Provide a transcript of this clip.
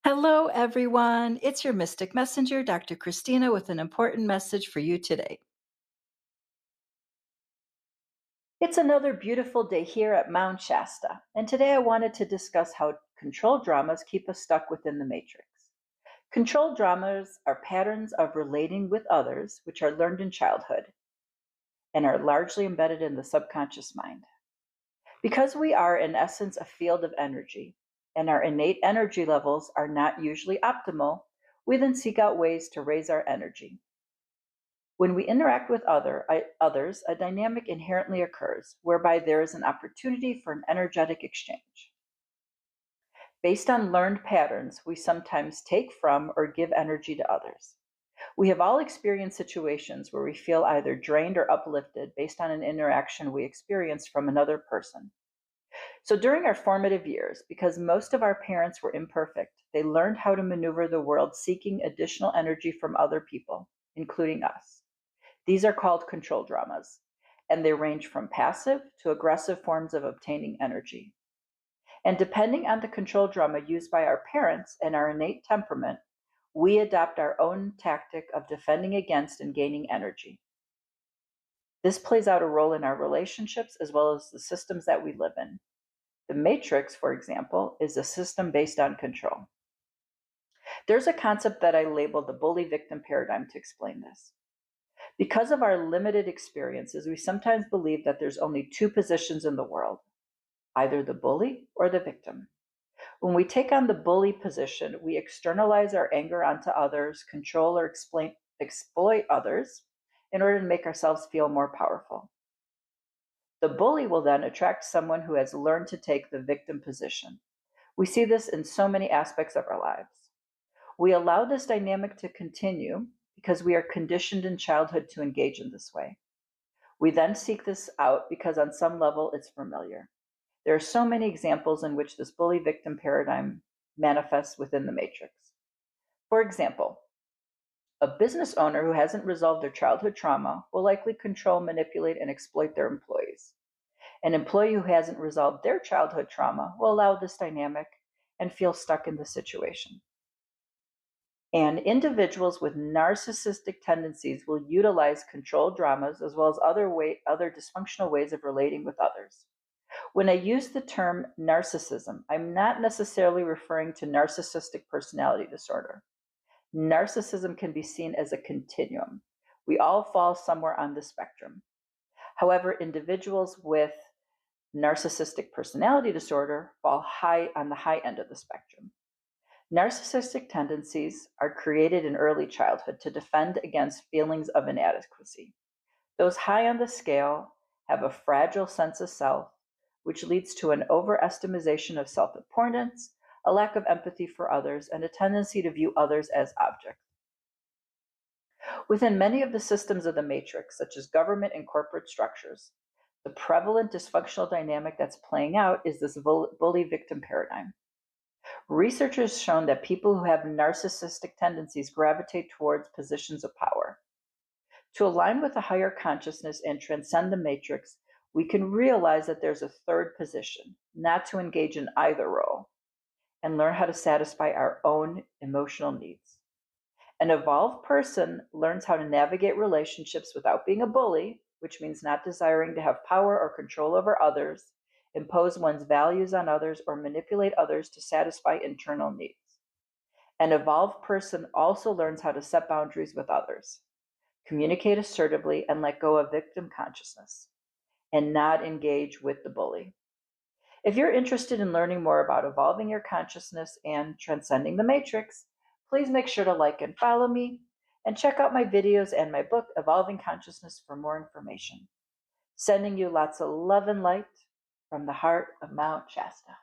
Hello, everyone. It's your Mystic Messenger, Dr. Christina, with an important message for you today. It's another beautiful day here at Mount Shasta, and today I wanted to discuss how control dramas keep us stuck within the matrix. Control dramas are patterns of relating with others, which are learned in childhood and are largely embedded in the subconscious mind. Because we are, in essence, a field of energy, and our innate energy levels are not usually optimal, we then seek out ways to raise our energy. When we interact with others, a dynamic inherently occurs whereby there is an opportunity for an energetic exchange. Based on learned patterns, we sometimes take from or give energy to others. We have all experienced situations where we feel either drained or uplifted based on an interaction we experienced from another person. So during our formative years, because most of our parents were imperfect, they learned how to maneuver the world seeking additional energy from other people, including us. These are called control dramas, and they range from passive to aggressive forms of obtaining energy. And depending on the control drama used by our parents and our innate temperament, we adopt our own tactic of defending against and gaining energy. This plays out a role in our relationships as well as the systems that we live in. The matrix, for example, is a system based on control. There's a concept that I labeled the bully victim paradigm to explain this. Because of our limited experiences, we sometimes believe that there's only two positions in the world, either the bully or the victim. When we take on the bully position, we externalize our anger onto others, control or exploit others in order to make ourselves feel more powerful. The bully will then attract someone who has learned to take the victim position. We see this in so many aspects of our lives. We allow this dynamic to continue because we are conditioned in childhood to engage in this way. We then seek this out because on some level it's familiar. There are so many examples in which this bully victim paradigm manifests within the matrix. For example, a business owner who hasn't resolved their childhood trauma will likely control, manipulate, and exploit their employees. An employee who hasn't resolved their childhood trauma will allow this dynamic and feel stuck in the situation. And individuals with narcissistic tendencies will utilize control dramas as well as other dysfunctional ways of relating with others. When I use the term narcissism, I'm not necessarily referring to narcissistic personality disorder. Narcissism can be seen as a continuum. We all fall somewhere on the spectrum. However, individuals with narcissistic personality disorder fall on the high end of the spectrum. Narcissistic tendencies are created in early childhood to defend against feelings of inadequacy. Those high on the scale have a fragile sense of self, which leads to an overestimation of self-importance, a lack of empathy for others, and a tendency to view others as objects. Within many of the systems of the matrix, such as government and corporate structures, the prevalent dysfunctional dynamic that's playing out is this bully victim paradigm. Research has shown that people who have narcissistic tendencies gravitate towards positions of power. To align with a higher consciousness and transcend the matrix, we can realize that there's a third position, not to engage in either role, and learn how to satisfy our own emotional needs. An evolved person learns how to navigate relationships without being a bully, which means not desiring to have power or control over others, impose one's values on others, or manipulate others to satisfy internal needs. An evolved person also learns how to set boundaries with others, communicate assertively, and let go of victim consciousness, and not engage with the bully. If you're interested in learning more about evolving your consciousness and transcending the matrix, please make sure to like and follow me, and check out my videos and my book, Evolving Consciousness, for more information. Sending you lots of love and light from the heart of Mount Shasta.